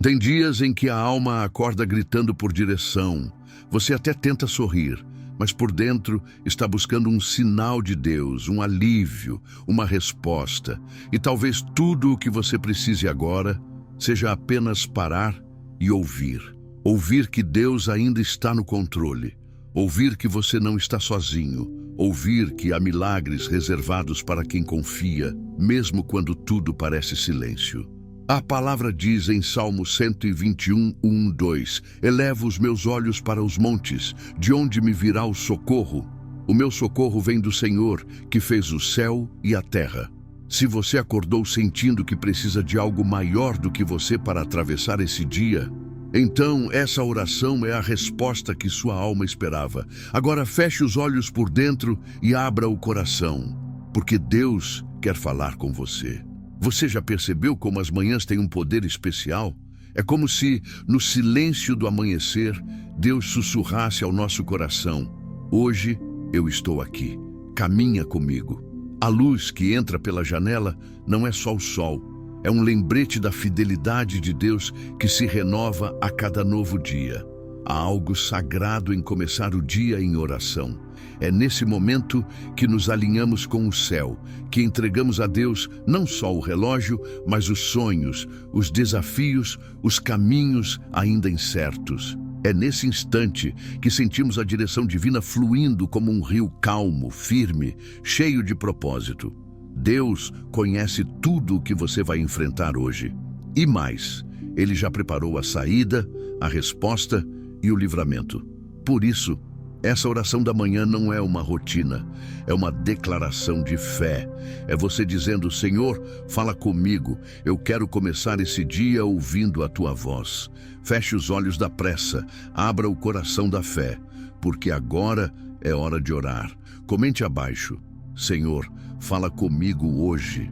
Tem dias em que a alma acorda gritando por direção. Você até tenta sorrir, mas por dentro está buscando um sinal de Deus, um alívio, uma resposta. E talvez tudo o que você precise agora seja apenas parar e ouvir. Ouvir que Deus ainda está no controle. Ouvir que você não está sozinho. Ouvir que há milagres reservados para quem confia, mesmo quando tudo parece silêncio. A palavra diz em Salmo 121, 1, 2: Elevo os meus olhos para os montes, de onde me virá o socorro? O meu socorro vem do Senhor, que fez o céu e a terra. Se você acordou sentindo que precisa de algo maior do que você para atravessar esse dia, então essa oração é a resposta que sua alma esperava. Agora feche os olhos por dentro e abra o coração, porque Deus quer falar com você. Você já percebeu como as manhãs têm um poder especial? É como se, no silêncio do amanhecer, Deus sussurrasse ao nosso coração: hoje eu estou aqui, caminha comigo. A luz que entra pela janela não é só o sol, é um lembrete da fidelidade de Deus que se renova a cada novo dia. Há algo sagrado em começar o dia em oração. É nesse momento que nos alinhamos com o céu, que entregamos a Deus não só o relógio, mas os sonhos, os desafios, os caminhos ainda incertos. É nesse instante que sentimos a direção divina fluindo como um rio calmo, firme, cheio de propósito. Deus conhece tudo o que você vai enfrentar hoje. E mais, Ele já preparou a saída, a resposta e o livramento. Por isso, essa oração da manhã não é uma rotina, é uma declaração de fé. É você dizendo: Senhor, fala comigo, eu quero começar esse dia ouvindo a tua voz. Feche os olhos da pressa, abra o coração da fé, porque agora é hora de orar. Comente abaixo: Senhor, fala comigo hoje.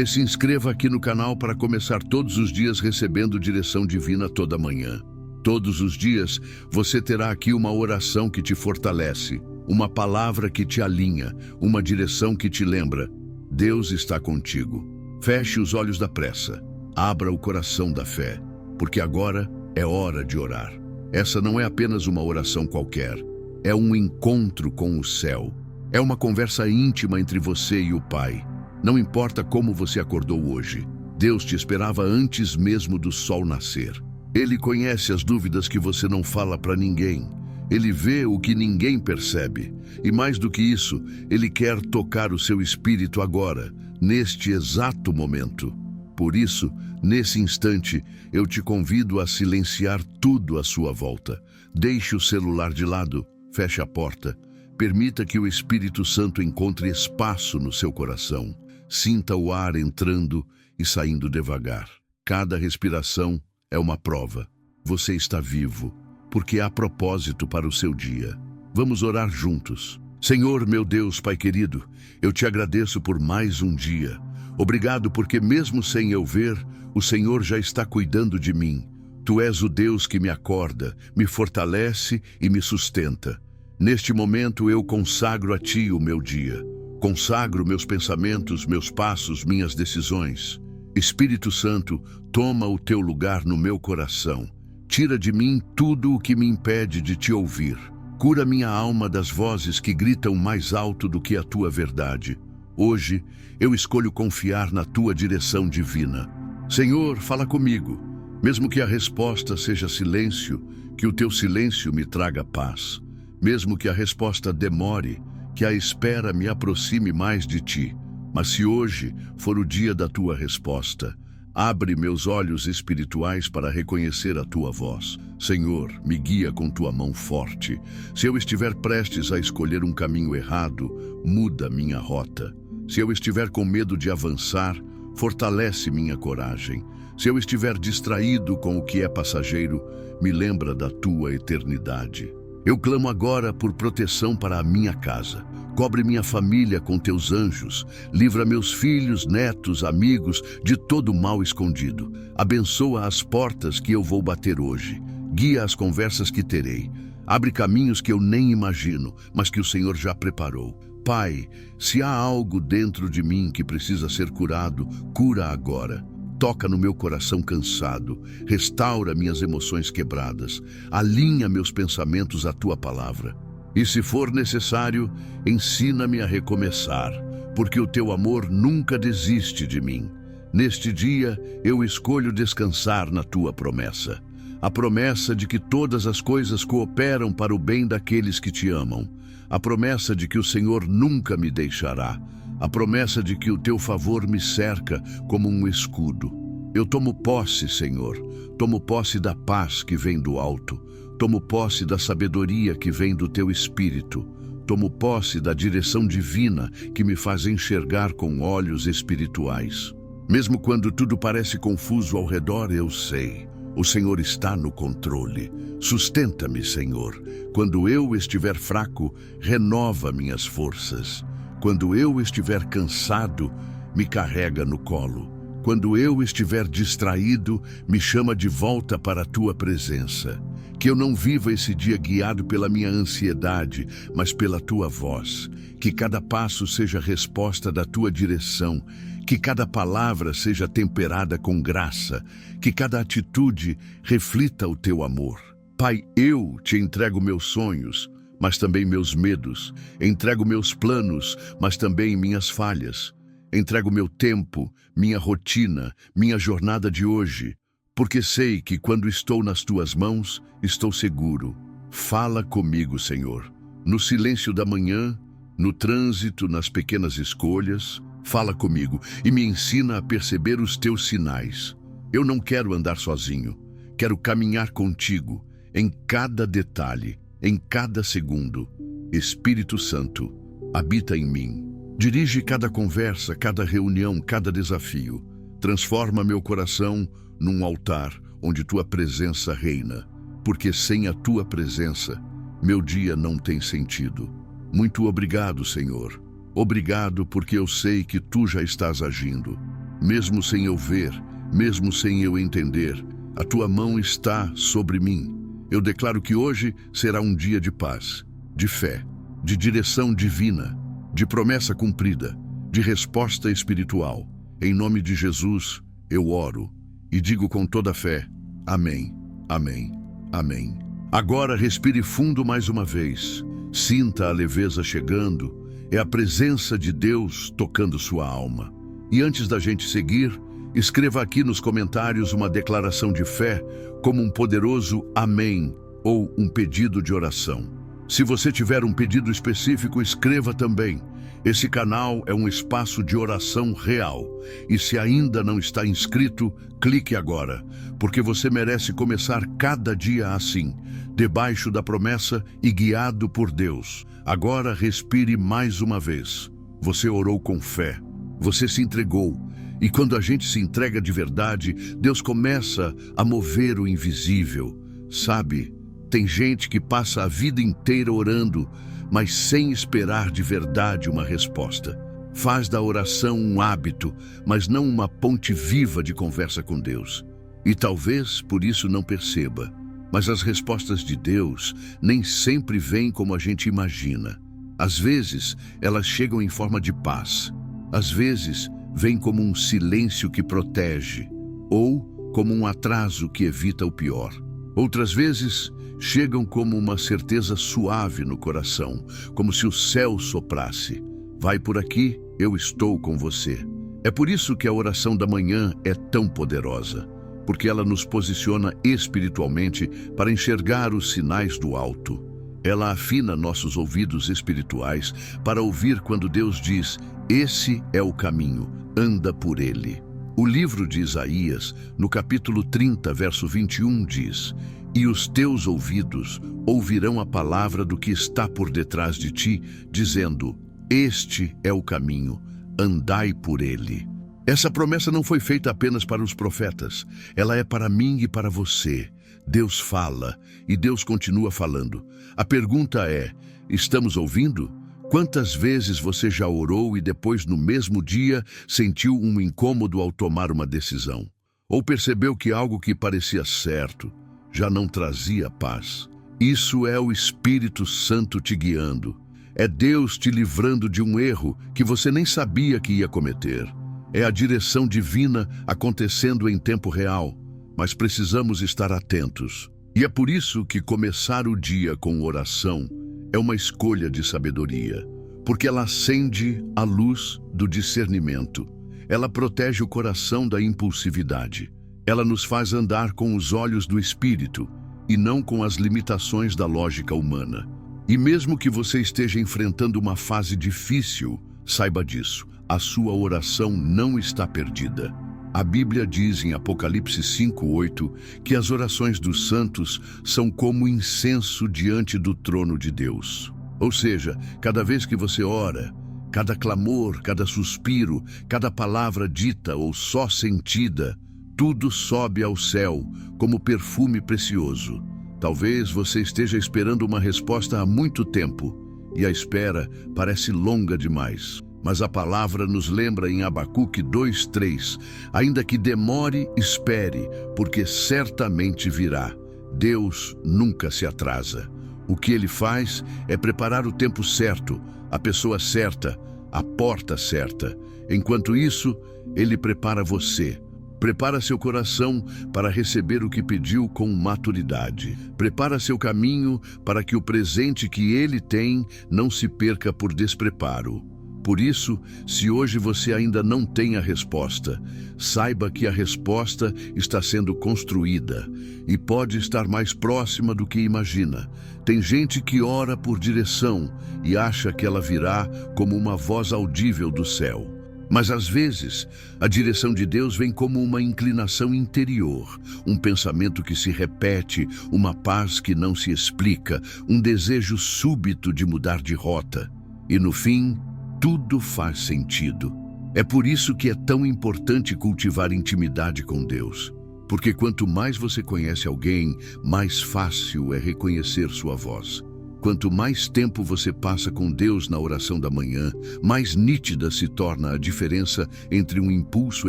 Se inscreva aqui no canal para começar todos os dias recebendo direção divina toda manhã. Todos os dias você terá aqui uma oração que te fortalece, uma palavra que te alinha, uma direção que te lembra: Deus está contigo. Feche os olhos da pressa, abra o coração da fé, porque agora é hora de orar. Essa não é apenas uma oração qualquer, é um encontro com o céu. É uma conversa íntima entre você e o Pai. Não importa como você acordou hoje, Deus te esperava antes mesmo do sol nascer. Ele conhece as dúvidas que você não fala para ninguém. Ele vê o que ninguém percebe. E mais do que isso, Ele quer tocar o seu espírito agora, neste exato momento. Por isso, nesse instante, eu te convido a silenciar tudo à sua volta. Deixe o celular de lado, feche a porta. Permita que o Espírito Santo encontre espaço no seu coração. Sinta o ar entrando e saindo devagar. Cada respiração é uma prova. Você está vivo, porque há propósito para o seu dia. Vamos orar juntos. Senhor, meu Deus, Pai querido, eu te agradeço por mais um dia. Obrigado porque mesmo sem eu ver, o Senhor já está cuidando de mim. Tu és o Deus que me acorda, me fortalece e me sustenta. Neste momento eu consagro a Ti o meu dia. Consagro meus pensamentos, meus passos, minhas decisões. Espírito Santo, toma o teu lugar no meu coração. Tira de mim tudo o que me impede de te ouvir. Cura minha alma das vozes que gritam mais alto do que a tua verdade. Hoje, eu escolho confiar na tua direção divina. Senhor, fala comigo. Mesmo que a resposta seja silêncio, que o teu silêncio me traga paz. Mesmo que a resposta demore, que a espera me aproxime mais de ti. Mas se hoje for o dia da tua resposta, abre meus olhos espirituais para reconhecer a tua voz. Senhor, me guia com tua mão forte. Se eu estiver prestes a escolher um caminho errado, muda minha rota. Se eu estiver com medo de avançar, fortalece minha coragem. Se eu estiver distraído com o que é passageiro, me lembra da tua eternidade. Eu clamo agora por proteção para a minha casa. Cobre minha família com teus anjos. Livra meus filhos, netos, amigos de todo mal escondido. Abençoa as portas que eu vou bater hoje. Guia as conversas que terei. Abre caminhos que eu nem imagino, mas que o Senhor já preparou. Pai, se há algo dentro de mim que precisa ser curado, cura agora. Toca no meu coração cansado, restaura minhas emoções quebradas, alinha meus pensamentos à tua palavra. E se for necessário, ensina-me a recomeçar, porque o teu amor nunca desiste de mim. Neste dia, eu escolho descansar na tua promessa. A promessa de que todas as coisas cooperam para o bem daqueles que te amam. A promessa de que o Senhor nunca me deixará. A promessa de que o teu favor me cerca como um escudo. Eu tomo posse, Senhor. Tomo posse da paz que vem do alto. Tomo posse da sabedoria que vem do teu Espírito. Tomo posse da direção divina que me faz enxergar com olhos espirituais. Mesmo quando tudo parece confuso ao redor, eu sei. O Senhor está no controle. Sustenta-me, Senhor. Quando eu estiver fraco, renova minhas forças. Quando eu estiver cansado, me carrega no colo. Quando eu estiver distraído, me chama de volta para a tua presença. Que eu não viva esse dia guiado pela minha ansiedade, mas pela tua voz. Que cada passo seja resposta da tua direção. Que cada palavra seja temperada com graça. Que cada atitude reflita o teu amor. Pai, eu te entrego meus sonhos, mas também meus medos. Entrego meus planos, mas também minhas falhas. Entrego meu tempo, minha rotina, minha jornada de hoje, porque sei que quando estou nas tuas mãos, estou seguro. Fala comigo, Senhor. No silêncio da manhã, no trânsito, nas pequenas escolhas, fala comigo e me ensina a perceber os teus sinais. Eu não quero andar sozinho, quero caminhar contigo, em cada detalhe, em cada segundo. Espírito Santo, habita em mim. Dirige cada conversa, cada reunião, cada desafio. Transforma meu coração num altar onde tua presença reina. Porque sem a tua presença, meu dia não tem sentido. Muito obrigado, Senhor. Obrigado porque eu sei que tu já estás agindo. Mesmo sem eu ver, mesmo sem eu entender, a tua mão está sobre mim. Eu declaro que hoje será um dia de paz, de fé, de direção divina, de promessa cumprida, de resposta espiritual. Em nome de Jesus, eu oro e digo com toda a fé, amém, amém, amém. Agora respire fundo mais uma vez. Sinta a leveza chegando. É a presença de Deus tocando sua alma. E antes da gente seguir, escreva aqui nos comentários uma declaração de fé, como um poderoso amém ou um pedido de oração. Se você tiver um pedido específico, escreva também. Esse canal é um espaço de oração real. E se ainda não está inscrito, clique agora, porque você merece começar cada dia assim, debaixo da promessa e guiado por Deus. Agora respire mais uma vez. Você orou com fé. Você se entregou. E quando a gente se entrega de verdade, Deus começa a mover o invisível. Sabe? Tem gente que passa a vida inteira orando, mas sem esperar de verdade uma resposta. Faz da oração um hábito, mas não uma ponte viva de conversa com Deus. E talvez por isso não perceba, mas as respostas de Deus nem sempre vêm como a gente imagina. Às vezes, elas chegam em forma de paz. Às vezes, vêm como um silêncio que protege, ou como um atraso que evita o pior. Outras vezes, chegam como uma certeza suave no coração, como se o céu soprasse. Vai por aqui, eu estou com você. É por isso que a oração da manhã é tão poderosa, porque ela nos posiciona espiritualmente para enxergar os sinais do alto. Ela afina nossos ouvidos espirituais para ouvir quando Deus diz, esse é o caminho, anda por ele. O livro de Isaías, no capítulo 30, verso 21, diz, e os teus ouvidos ouvirão a palavra do que está por detrás de ti, dizendo, este é o caminho, andai por ele. Essa promessa não foi feita apenas para os profetas, ela é para mim e para você. Deus fala e Deus continua falando. A pergunta é, estamos ouvindo? Quantas vezes você já orou e depois, no mesmo dia, sentiu um incômodo ao tomar uma decisão? Ou percebeu que algo que parecia certo já não trazia paz? Isso é o Espírito Santo te guiando. É Deus te livrando de um erro que você nem sabia que ia cometer. É a direção divina acontecendo em tempo real, mas precisamos estar atentos. E é por isso que começar o dia com oração é uma escolha de sabedoria, porque ela acende a luz do discernimento. Ela protege o coração da impulsividade. Ela nos faz andar com os olhos do Espírito e não com as limitações da lógica humana. E mesmo que você esteja enfrentando uma fase difícil, saiba disso, a sua oração não está perdida. A Bíblia diz em Apocalipse 5:8 que as orações dos santos são como incenso diante do trono de Deus. Ou seja, cada vez que você ora, cada clamor, cada suspiro, cada palavra dita ou só sentida, tudo sobe ao céu como perfume precioso. Talvez você esteja esperando uma resposta há muito tempo e a espera parece longa demais. Mas a palavra nos lembra em Abacuque 2:3, ainda que demore, espere, porque certamente virá. Deus nunca se atrasa. O que ele faz é preparar o tempo certo, a pessoa certa, a porta certa. Enquanto isso, ele prepara você. Prepara seu coração para receber o que pediu com maturidade. Prepara seu caminho para que o presente que ele tem não se perca por despreparo. Por isso, se hoje você ainda não tem a resposta, saiba que a resposta está sendo construída e pode estar mais próxima do que imagina. Tem gente que ora por direção e acha que ela virá como uma voz audível do céu. Mas às vezes, a direção de Deus vem como uma inclinação interior, um pensamento que se repete, uma paz que não se explica, um desejo súbito de mudar de rota. E no fim, tudo faz sentido. É por isso que é tão importante cultivar intimidade com Deus. Porque quanto mais você conhece alguém, mais fácil é reconhecer sua voz. Quanto mais tempo você passa com Deus na oração da manhã, mais nítida se torna a diferença entre um impulso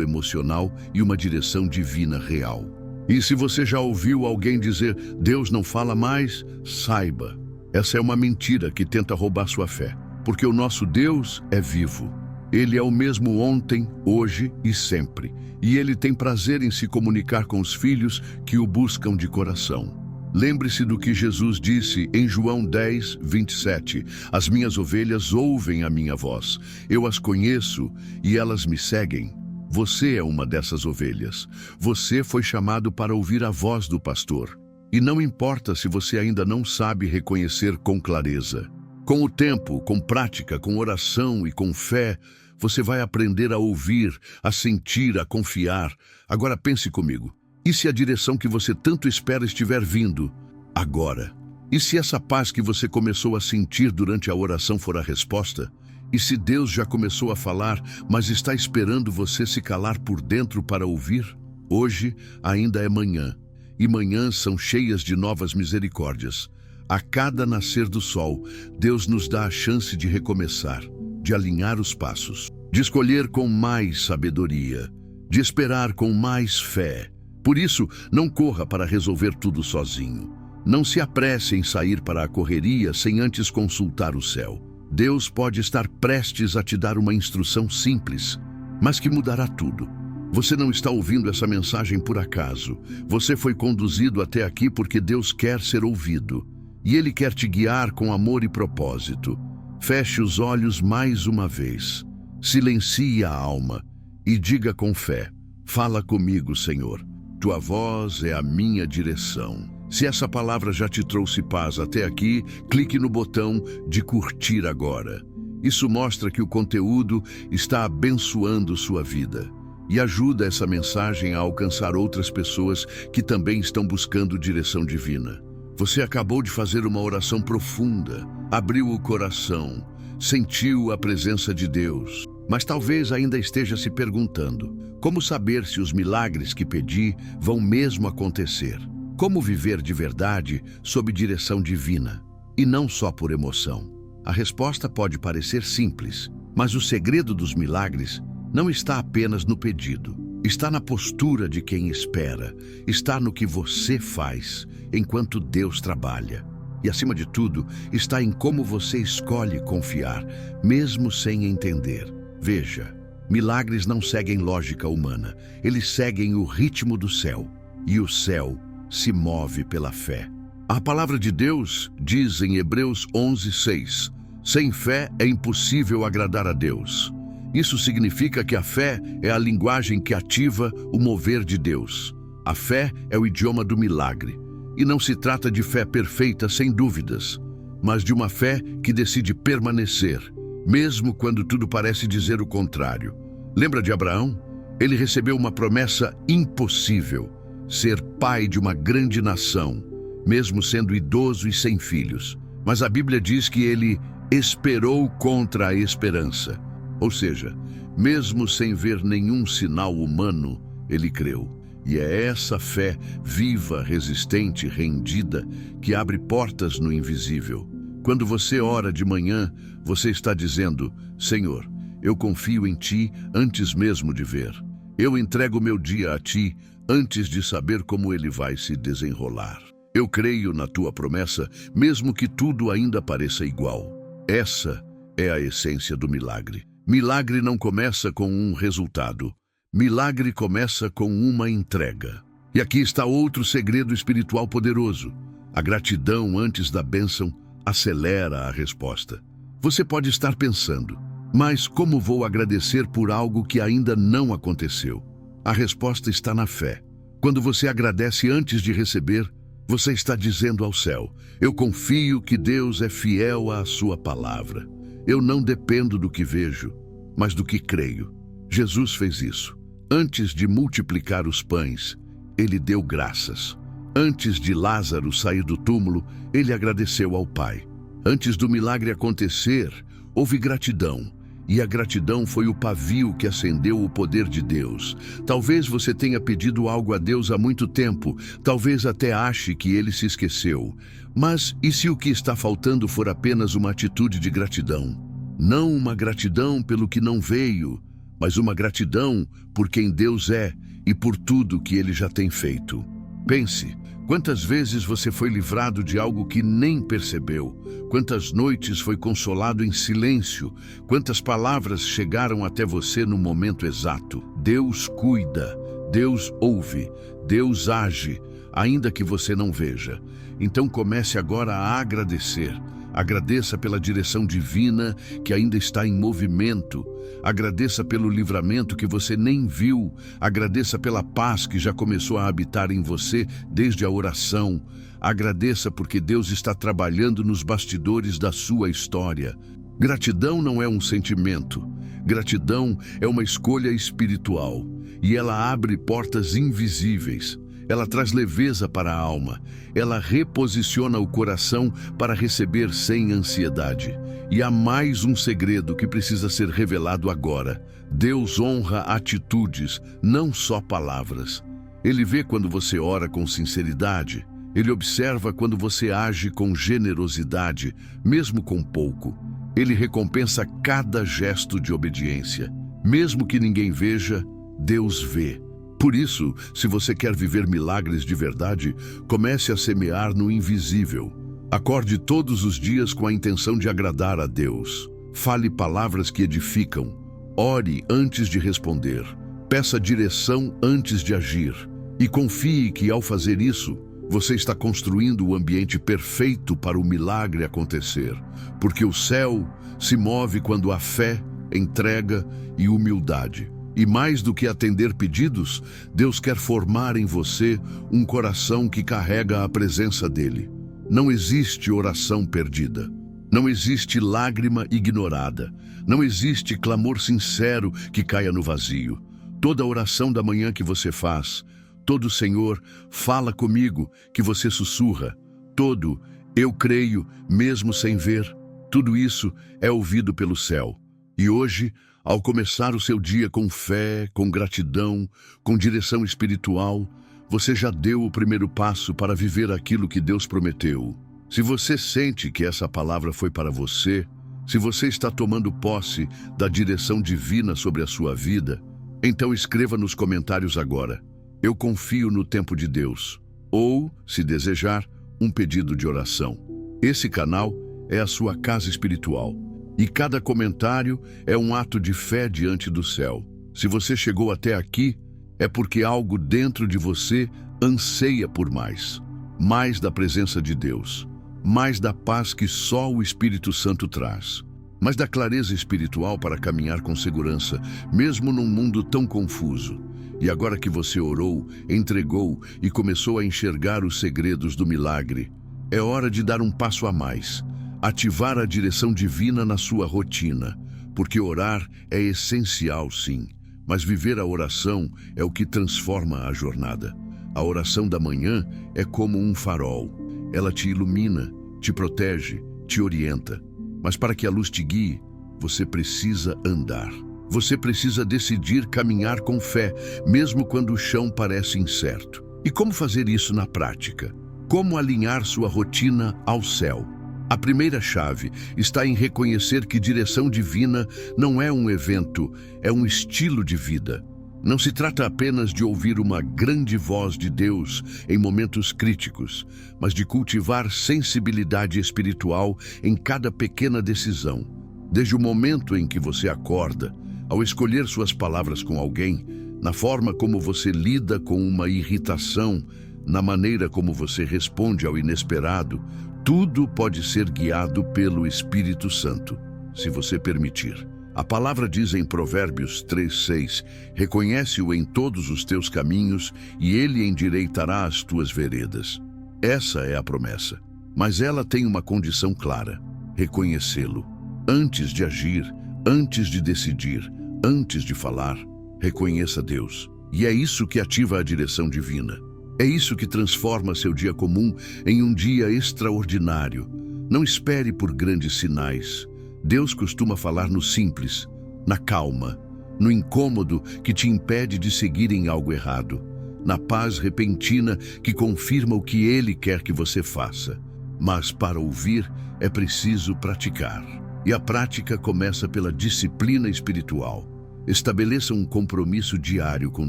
emocional e uma direção divina real. E se você já ouviu alguém dizer, Deus não fala mais, saiba, essa é uma mentira que tenta roubar sua fé. Porque o nosso Deus é vivo. Ele é o mesmo ontem, hoje e sempre. E ele tem prazer em se comunicar com os filhos que o buscam de coração. Lembre-se do que Jesus disse em João 10:27. As minhas ovelhas ouvem a minha voz. Eu as conheço e elas me seguem. Você é uma dessas ovelhas. Você foi chamado para ouvir a voz do pastor. E não importa se você ainda não sabe reconhecer com clareza. Com o tempo, com prática, com oração e com fé, você vai aprender a ouvir, a sentir, a confiar. Agora pense comigo. E se a direção que você tanto espera estiver vindo agora? E se essa paz que você começou a sentir durante a oração for a resposta? E se Deus já começou a falar, mas está esperando você se calar por dentro para ouvir? Hoje ainda é manhã, e manhãs são cheias de novas misericórdias. A cada nascer do sol, Deus nos dá a chance de recomeçar, de alinhar os passos, de escolher com mais sabedoria, de esperar com mais fé. Por isso, não corra para resolver tudo sozinho. Não se apresse em sair para a correria sem antes consultar o céu. Deus pode estar prestes a te dar uma instrução simples, mas que mudará tudo. Você não está ouvindo essa mensagem por acaso. Você foi conduzido até aqui porque Deus quer ser ouvido. E Ele quer te guiar com amor e propósito. Feche os olhos mais uma vez. Silencie a alma e diga com fé, fala comigo, Senhor. Tua voz é a minha direção. Se essa palavra já te trouxe paz até aqui, clique no botão de curtir agora. Isso mostra que o conteúdo está abençoando sua vida e ajuda essa mensagem a alcançar outras pessoas que também estão buscando direção divina. Você acabou de fazer uma oração profunda, abriu o coração, sentiu a presença de Deus, mas talvez ainda esteja se perguntando: como saber se os milagres que pedi vão mesmo acontecer? Como viver de verdade sob direção divina e não só por emoção? A resposta pode parecer simples, mas o segredo dos milagres não está apenas no pedido. Está na postura de quem espera, está no que você faz enquanto Deus trabalha. E, acima de tudo, está em como você escolhe confiar, mesmo sem entender. Veja, Milagres não seguem lógica humana, eles seguem o ritmo do céu, e o céu se move pela fé. A palavra de Deus diz em Hebreus 11:6, sem fé é impossível agradar a Deus. Isso significa que a fé é a linguagem que ativa o mover de Deus. A fé é o idioma do milagre. E não se trata de fé perfeita sem dúvidas, mas de uma fé que decide permanecer, mesmo quando tudo parece dizer o contrário. Lembra de Abraão? Ele recebeu uma promessa impossível, ser pai de uma grande nação, mesmo sendo idoso e sem filhos. Mas a Bíblia diz que ele esperou contra a esperança. Ou seja, mesmo sem ver nenhum sinal humano, ele creu. E é essa fé viva, resistente, rendida, que abre portas no invisível. Quando você ora de manhã, você está dizendo: Senhor, eu confio em Ti antes mesmo de ver. Eu entrego meu dia a Ti antes de saber como ele vai se desenrolar. Eu creio na Tua promessa, mesmo que tudo ainda pareça igual. Essa é a essência do milagre. Milagre não começa com um resultado. Milagre começa com uma entrega. E aqui está outro segredo espiritual poderoso. A gratidão antes da bênção acelera a resposta. Você pode estar pensando, mas como vou agradecer por algo que ainda não aconteceu? A resposta está na fé. Quando você agradece antes de receber, você está dizendo ao céu: eu confio que Deus é fiel à sua palavra. Eu não dependo do que vejo, mas do que creio. Jesus fez isso. Antes de multiplicar os pães, ele deu graças. Antes de Lázaro sair do túmulo, ele agradeceu ao Pai. Antes do milagre acontecer, houve gratidão. E a gratidão foi o pavio que acendeu o poder de Deus. Talvez você tenha pedido algo a Deus há muito tempo, talvez até ache que ele se esqueceu. Mas e se o que está faltando for apenas uma atitude de gratidão? Não uma gratidão pelo que não veio, mas uma gratidão por quem Deus é e por tudo que Ele já tem feito. Pense, quantas vezes você foi livrado de algo que nem percebeu? Quantas noites foi consolado em silêncio? Quantas palavras chegaram até você no momento exato? Deus cuida, Deus ouve, Deus age, ainda que você não veja. Então comece agora a agradecer. Agradeça pela direção divina que ainda está em movimento. Agradeça pelo livramento que você nem viu. Agradeça pela paz que já começou a habitar em você desde a oração. Agradeça porque Deus está trabalhando nos bastidores da sua história. Gratidão não é um sentimento. Gratidão é uma escolha espiritual. E ela abre portas invisíveis. Ela traz leveza para a alma. Ela reposiciona o coração para receber sem ansiedade. E há mais um segredo que precisa ser revelado agora. Deus honra atitudes, não só palavras. Ele vê quando você ora com sinceridade. Ele observa quando você age com generosidade, mesmo com pouco. Ele recompensa cada gesto de obediência. Mesmo que ninguém veja, Deus vê. Por isso, se você quer viver milagres de verdade, comece a semear no invisível. Acorde todos os dias com a intenção de agradar a Deus. Fale palavras que edificam. Ore antes de responder. Peça direção antes de agir. E confie que, ao fazer isso, você está construindo o ambiente perfeito para o milagre acontecer. Porque o céu se move quando há fé, entrega e humildade. E mais do que atender pedidos, Deus quer formar em você um coração que carrega a presença dele. Não existe oração perdida. Não existe lágrima ignorada. Não existe clamor sincero que caia no vazio. Toda oração da manhã que você faz, todo Senhor, fala comigo, que você sussurra, todo eu creio, mesmo sem ver, tudo isso é ouvido pelo céu. E hoje, ao começar o seu dia com fé, com gratidão, com direção espiritual, você já deu o primeiro passo para viver aquilo que Deus prometeu. Se você sente que essa palavra foi para você, se você está tomando posse da direção divina sobre a sua vida, então escreva nos comentários agora: eu confio no tempo de Deus. Ou, se desejar, um pedido de oração. Esse canal é a sua casa espiritual. E cada comentário é um ato de fé diante do céu. Se você chegou até aqui, é porque algo dentro de você anseia por mais. Mais da presença de Deus, mais da paz que só o Espírito Santo traz, mais da clareza espiritual para caminhar com segurança, mesmo num mundo tão confuso. E agora que você orou, entregou e começou a enxergar os segredos do milagre, é hora de dar um passo a mais, ativar a direção divina na sua rotina, porque orar é essencial, sim, mas viver a oração é o que transforma a jornada. A oração da manhã é como um farol. Ela te ilumina, te protege, te orienta. Mas para que a luz te guie, você precisa andar. Você precisa decidir caminhar com fé, mesmo quando o chão parece incerto. E como fazer isso na prática? Como alinhar sua rotina ao céu? A primeira chave está em reconhecer que direção divina não é um evento, é um estilo de vida. Não se trata apenas de ouvir uma grande voz de Deus em momentos críticos, mas de cultivar sensibilidade espiritual em cada pequena decisão. Desde o momento em que você acorda, ao escolher suas palavras com alguém, na forma como você lida com uma irritação, na maneira como você responde ao inesperado, tudo pode ser guiado pelo Espírito Santo, se você permitir. A palavra diz em Provérbios 3:6, reconhece-o em todos os teus caminhos e ele endireitará as tuas veredas. Essa é a promessa, mas ela tem uma condição clara, reconhecê-lo. Antes de agir, antes de decidir, antes de falar, reconheça Deus. E é isso que ativa a direção divina. É isso que transforma seu dia comum em um dia extraordinário. Não espere por grandes sinais. Deus costuma falar no simples, na calma, no incômodo que te impede de seguir em algo errado, na paz repentina que confirma o que Ele quer que você faça. Mas para ouvir é preciso praticar. E a prática começa pela disciplina espiritual. Estabeleça um compromisso diário com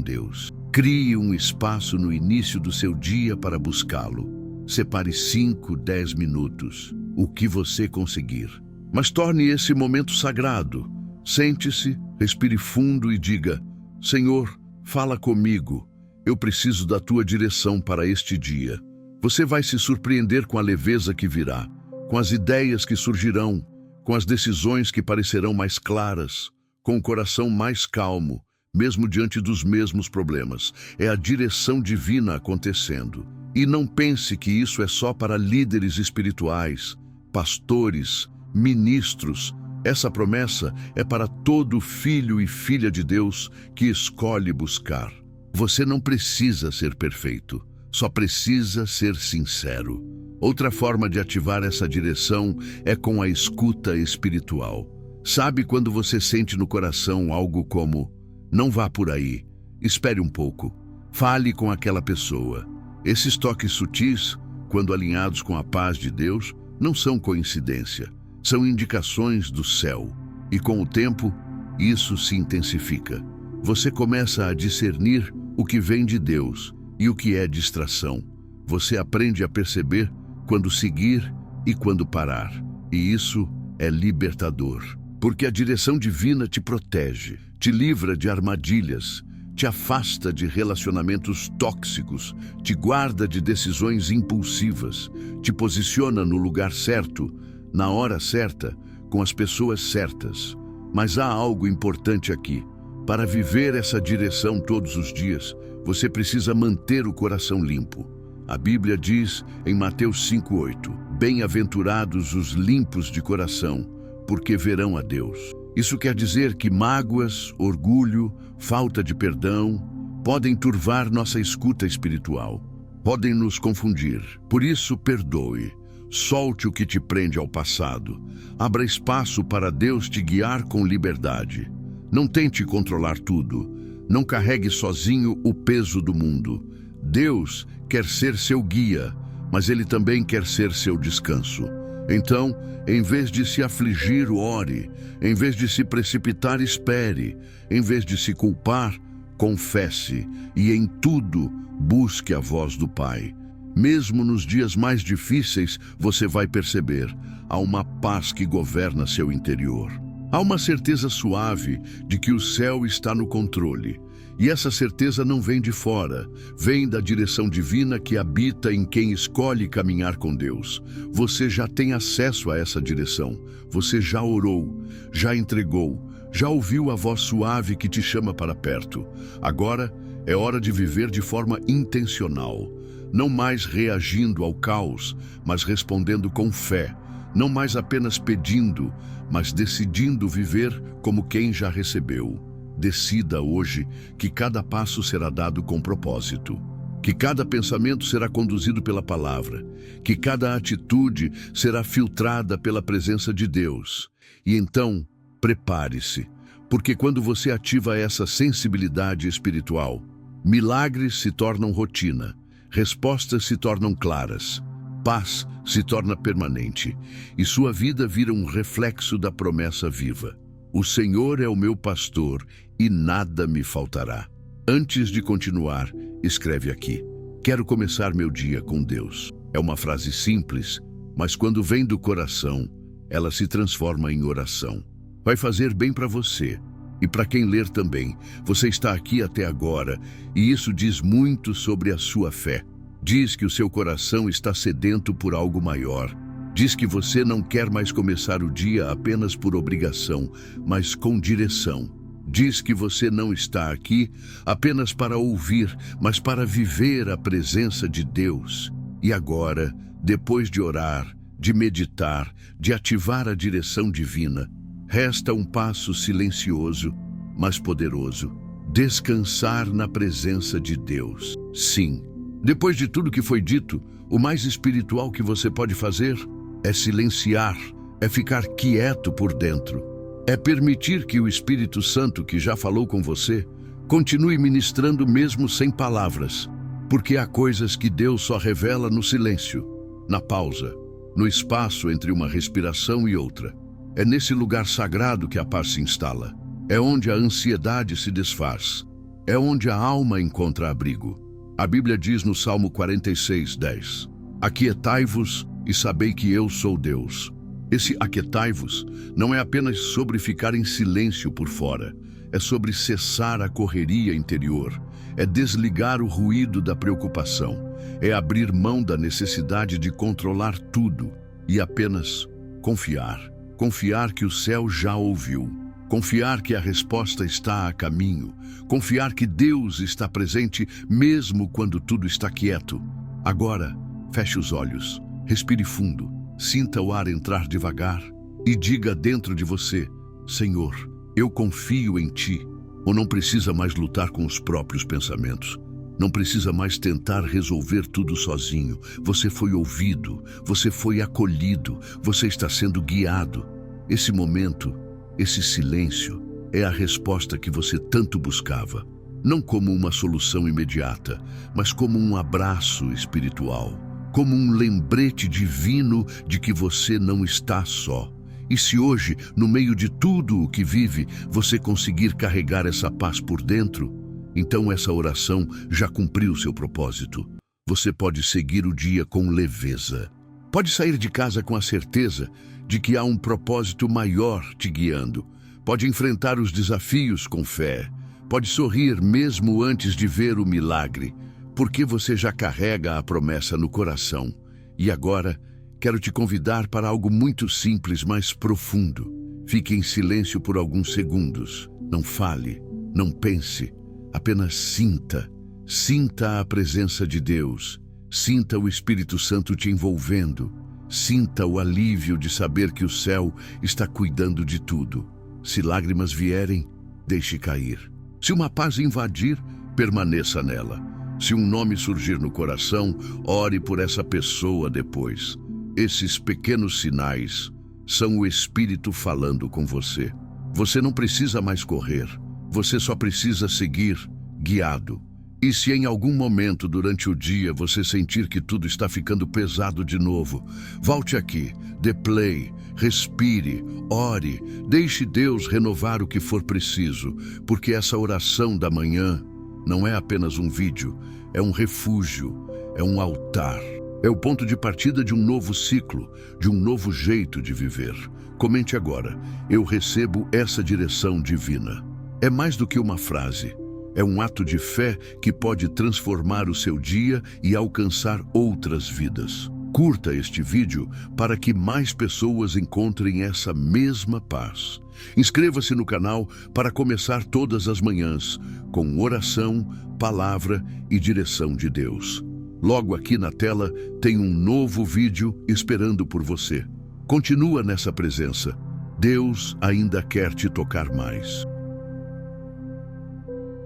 Deus. Crie um espaço no início do seu dia para buscá-lo. Separe 5, 10 minutos, o que você conseguir. Mas torne esse momento sagrado. Sente-se, respire fundo e diga: Senhor, fala comigo. Eu preciso da tua direção para este dia. Você vai se surpreender com a leveza que virá, com as ideias que surgirão, com as decisões que parecerão mais claras, com o coração mais calmo, mesmo diante dos mesmos problemas. É a direção divina acontecendo. E não pense que isso é só para líderes espirituais, pastores, ministros. Essa promessa é para todo filho e filha de Deus que escolhe buscar. Você não precisa ser perfeito, só precisa ser sincero. Outra forma de ativar essa direção é com a escuta espiritual. Sabe quando você sente no coração algo como: não vá por aí, espere um pouco, fale com aquela pessoa. Esses toques sutis, quando alinhados com a paz de Deus, não são coincidência. São indicações do céu, e com o tempo, isso se intensifica. Você começa a discernir o que vem de Deus e o que é distração. Você aprende a perceber quando seguir e quando parar. E isso é libertador, porque a direção divina te protege, te livra de armadilhas, te afasta de relacionamentos tóxicos, te guarda de decisões impulsivas, te posiciona no lugar certo, na hora certa, com as pessoas certas. Mas há algo importante aqui. Para viver essa direção todos os dias, você precisa manter o coração limpo. A Bíblia diz em Mateus 5:8, bem-aventurados os limpos de coração, porque verão a Deus. Isso quer dizer que mágoas, orgulho, falta de perdão podem turvar nossa escuta espiritual, podem nos confundir. Por isso, perdoe. Solte o que te prende ao passado. Abra espaço para Deus te guiar com liberdade. Não tente controlar tudo. Não carregue sozinho o peso do mundo. Deus quer ser seu guia, mas Ele também quer ser seu descanso. Então, em vez de se afligir, ore. Em vez de se precipitar, espere. Em vez de se culpar, confesse. E em tudo, busque a voz do Pai. Mesmo nos dias mais difíceis, você vai perceber, há uma paz que governa seu interior. Há uma certeza suave de que o céu está no controle. E essa certeza não vem de fora, vem da direção divina que habita em quem escolhe caminhar com Deus. Você já tem acesso a essa direção. Você já orou, já entregou, já ouviu a voz suave que te chama para perto. Agora é hora de viver de forma intencional. Não mais reagindo ao caos, mas respondendo com fé. Não mais apenas pedindo, mas decidindo viver como quem já recebeu. Decida hoje que cada passo será dado com propósito, que cada pensamento será conduzido pela palavra, que cada atitude será filtrada pela presença de Deus. E então, prepare-se, porque quando você ativa essa sensibilidade espiritual, milagres se tornam rotina, respostas se tornam claras, paz se torna permanente e sua vida vira um reflexo da promessa viva. O Senhor é o meu pastor e nada me faltará. Antes de continuar, escreve aqui: quero começar meu dia com Deus. É uma frase simples, mas quando vem do coração, ela se transforma em oração. Vai fazer bem para você e para quem ler também. Você está aqui até agora e isso diz muito sobre a sua fé. Diz que o seu coração está sedento por algo maior. Diz que você não quer mais começar o dia apenas por obrigação, mas com direção. Diz que você não está aqui apenas para ouvir, mas para viver a presença de Deus. E agora, depois de orar, de meditar, de ativar a direção divina, resta um passo silencioso, mas poderoso: descansar na presença de Deus. Sim, depois de tudo que foi dito, o mais espiritual que você pode fazer é silenciar, é ficar quieto por dentro. É permitir que o Espírito Santo, que já falou com você, continue ministrando mesmo sem palavras. Porque há coisas que Deus só revela no silêncio, na pausa, no espaço entre uma respiração e outra. É nesse lugar sagrado que a paz se instala. É onde a ansiedade se desfaz. É onde a alma encontra abrigo. A Bíblia diz no Salmo 46:10: aquietai-vos e sabei que eu sou Deus. Esse aquietai-vos não é apenas sobre ficar em silêncio por fora, é sobre cessar a correria interior, é desligar o ruído da preocupação, é abrir mão da necessidade de controlar tudo e apenas confiar. Confiar que o céu já ouviu, confiar que a resposta está a caminho, confiar que Deus está presente mesmo quando tudo está quieto. Agora, feche os olhos. Respire fundo, sinta o ar entrar devagar e diga dentro de você: Senhor, eu confio em Ti. Ou não precisa mais lutar com os próprios pensamentos. Não precisa mais tentar resolver tudo sozinho. Você foi ouvido, você foi acolhido, você está sendo guiado. Esse momento, esse silêncio, é a resposta que você tanto buscava. Não como uma solução imediata, mas como um abraço espiritual. Como um lembrete divino de que você não está só. E se hoje, no meio de tudo o que vive, você conseguir carregar essa paz por dentro, então essa oração já cumpriu seu propósito. Você pode seguir o dia com leveza. Pode sair de casa com a certeza de que há um propósito maior te guiando. Pode enfrentar os desafios com fé. Pode sorrir mesmo antes de ver o milagre, porque você já carrega a promessa no coração. E agora, quero te convidar para algo muito simples, mas profundo. Fique em silêncio por alguns segundos. Não fale, não pense, apenas sinta. Sinta a presença de Deus. Sinta o Espírito Santo te envolvendo. Sinta o alívio de saber que o céu está cuidando de tudo. Se lágrimas vierem, deixe cair. Se uma paz invadir, permaneça nela. Se um nome surgir no coração, ore por essa pessoa depois. Esses pequenos sinais são o Espírito falando com você. Você não precisa mais correr. Você só precisa seguir, guiado. E se em algum momento durante o dia você sentir que tudo está ficando pesado de novo, volte aqui, dê play, respire, ore, deixe Deus renovar o que for preciso, porque essa oração da manhã não é apenas um vídeo, é um refúgio, é um altar. É o ponto de partida de um novo ciclo, de um novo jeito de viver. Comente agora: eu recebo essa direção divina. É mais do que uma frase. É um ato de fé que pode transformar o seu dia e alcançar outras vidas. Curta este vídeo para que mais pessoas encontrem essa mesma paz. Inscreva-se no canal para começar todas as manhãs com oração, palavra e direção de Deus. Logo aqui na tela tem um novo vídeo esperando por você. Continua nessa presença. Deus ainda quer te tocar mais.